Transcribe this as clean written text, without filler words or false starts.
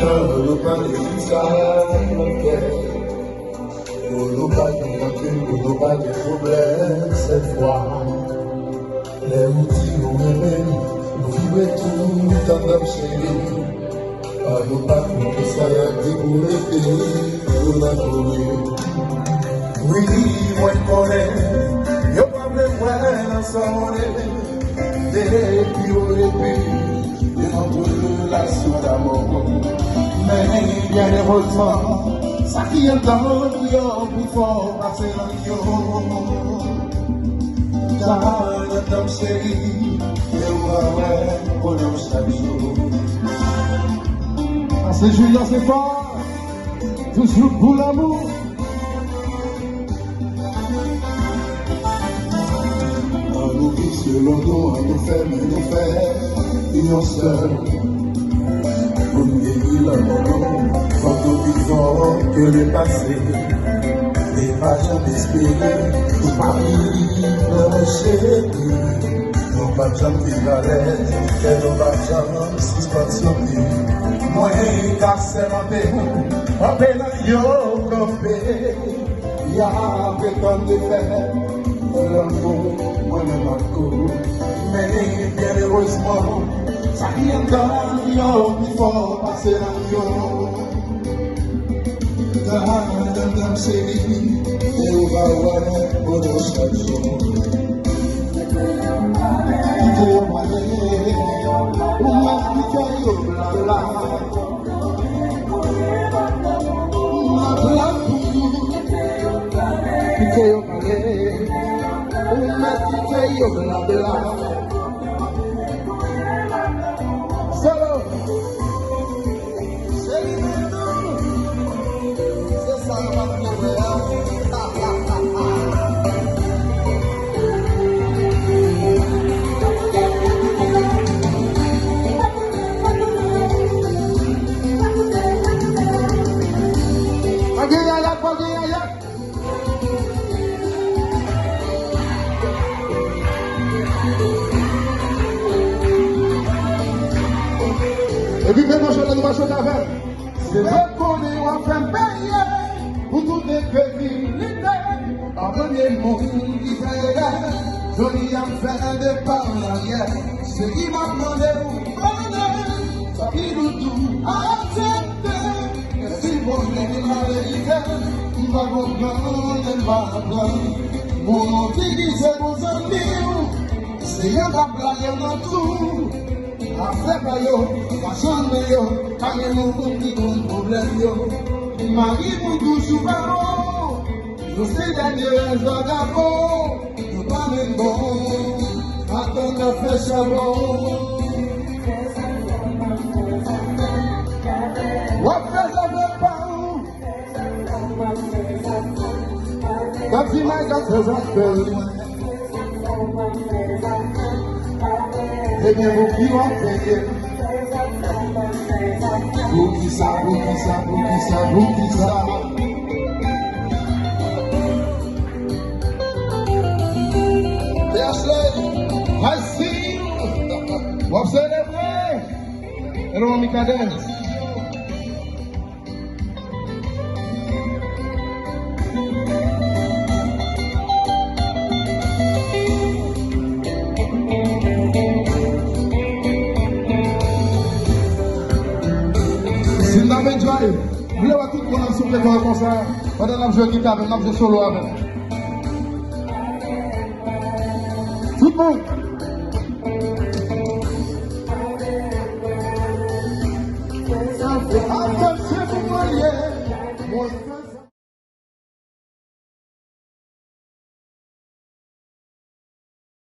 le pain de ça, pour nous pas de rancune, pour nous pas de problème cette fois. Les outils nous mêmes, nous vivons tout en homme chéri. Nous pas de ça, pour l'été, pour la courir. Oui, moi je connais, yo pas besoin d'ensemble, depuis au début, de notre relation d'amour. Mais bien heureusement, ça qui est dans le cœur, plus fort passer dans le cœur. Car notre homme chéri, et on va pour nous chaque jour. C'est Julien, c'est fort, toujours pour l'amour. Nous qui selon nous, à nous faire, mais nous faire, union seule. Pour nous guérir le moment, quand nous vivons que le passé. Et pas jamais espérer, nous pas vivre dans le chéri. Nous pas jamais vivre à l'aise, et nous pas jamais suspensionner. Moi, cassé ma paix, en peine yo campé. Y'a tant de faire, l'amour, moi-même en cours. Mais bien heureusement, ça vient dans yo, il faut passer dans yo. Dans chéri, et on va voir pour nous chaque jour. Et puis, même je ne vais pas avec. C'est vrai qu'on est en train de payer pour toutes les pénalités. En premier mot, il fait joli à faire de par l'arrière. Ce qui m'a demandé où pardonner, ça qui nous tout accepter. Et si vous voulez la vérité, on va comprendre, elle va apprendre. Mon petit qui c'est vos amis, c'est un blague dans tout. Africa yo, Kashande yo, Kanyemo qui ton problème yo. Marie pour tout souparo, nous c'est dernier vagabond, nous pas même bon, attends de faire chabon. What fait ça veut pas où? Quand tu m'as fait ça fait. Et bien vous qui m'en payez. Vous qui ça, vous qui ça, vous qui ça, vous qui ça. Ashley, I see you. Vous célébrez. Hello, Mika Dance. Vous voulez voir tout le monde souffler comme ça pendant que je joue guitare, pendant que je solo avec. Tout le monde. Ça fait un peu de